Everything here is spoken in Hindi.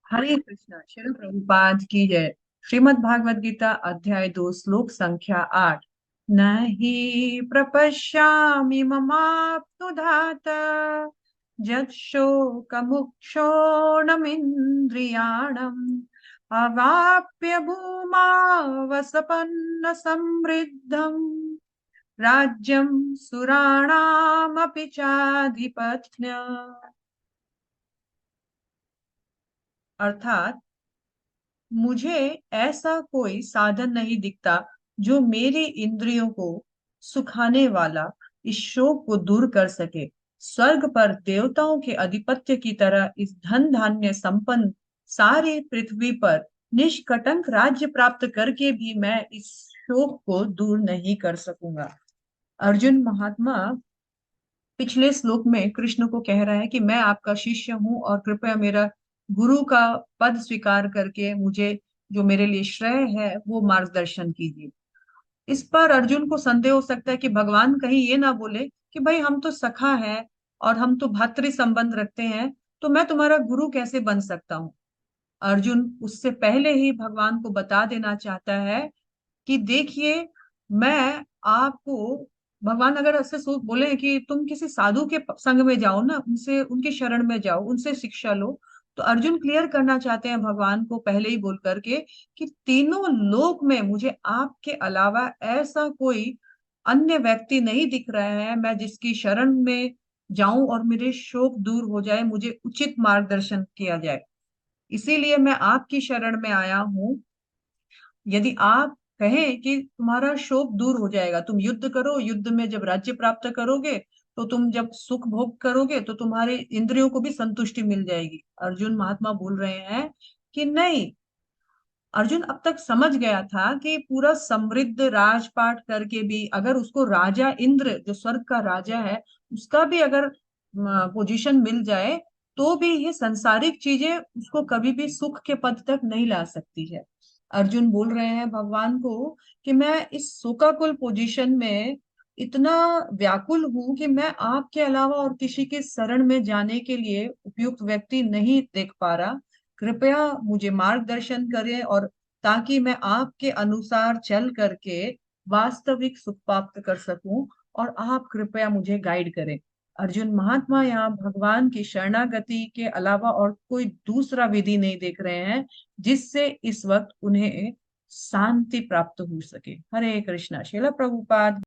हरे कृष्णा। शिल प्रभुपाद की जय। श्रीमद् भागवत गीता अध्याय 2 श्लोक संख्या 8। न हि प्रपश्यामि ममाप्नुधात यच्छोकमुक्षोणमिन्द्रियाणम् अवाप्य भूमा वसपन्न समृद्धम् राज्यं सुराणामपि चाधिपत्य। अर्थात मुझे ऐसा कोई साधन नहीं दिखता जो मेरी इंद्रियों को सुखाने वाला, इस शोक को दूर कर सके। स्वर्ग पर देवताओं के अधिपत्य की तरह इस धन धान्य संपन्न सारी पृथ्वी पर निष्कटंक राज्य प्राप्त करके भी मैं इस शोक को दूर नहीं कर सकूंगा। अर्जुन महात्मा पिछले श्लोक में कृष्ण को कह रहा है कि मैं आपका शिष्य हूं और कृपया मेरा गुरु का पद स्वीकार करके मुझे जो मेरे लिए श्रेय है वो मार्गदर्शन कीजिए। इस पर अर्जुन को संदेह हो सकता है कि भगवान कहीं ये ना बोले कि भाई हम तो सखा है और हम तो भातृ संबंध रखते हैं, तो मैं तुम्हारा गुरु कैसे बन सकता हूँ। अर्जुन उससे पहले ही भगवान को बता देना चाहता है कि देखिए, मैं आपको, भगवान अगर ऐसे सोच बोले कि तुम किसी साधु के संग में जाओ ना, उनसे उनकी शरण में जाओ, उनसे शिक्षा लो, तो अर्जुन क्लियर करना चाहते हैं भगवान को पहले ही बोल करके कि तीनों लोक में मुझे आपके अलावा ऐसा कोई अन्य व्यक्ति नहीं दिख रहा है मैं जिसकी शरण में जाऊं और मेरे शोक दूर हो जाए, मुझे उचित मार्गदर्शन किया जाए। इसीलिए मैं आपकी शरण में आया हूं। यदि आप कहें कि तुम्हारा शोक दूर हो जाएगा, तुम युद्ध करो, युद्ध में जब राज्य प्राप्त करोगे तो तुम जब सुख भोग करोगे तो तुम्हारे इंद्रियों को भी संतुष्टि मिल जाएगी। अर्जुन महात्मा बोल रहे हैं कि नहीं। अर्जुन अब तक समझ गया था कि पूरा समृद्ध राजपाट करके भी अगर उसको राजा इंद्र जो स्वर्ग का राजा है उसका भी अगर पोजीशन मिल जाए तो भी ये सांसारिक चीजें उसको कभी भी सुख के पद तक नहीं ला सकती है। अर्जुन बोल रहे हैं भगवान को कि मैं इस शोकाकुल पोजीशन में इतना व्याकुल हूं कि मैं आपके अलावा और किसी के शरण में जाने के लिए उपयुक्त व्यक्ति नहीं देख पा रहा। कृपया मुझे मार्गदर्शन करें और ताकि मैं आपके अनुसार चल करके वास्तविक सुख प्राप्त कर सकूं, और आप कृपया मुझे गाइड करें। अर्जुन महात्मा यहाँ भगवान की शरणागति के अलावा और कोई दूसरा विधि नहीं देख रहे हैं जिससे इस वक्त उन्हें शांति प्राप्त हो सके। हरे कृष्णा। श्रील प्रभुपाद।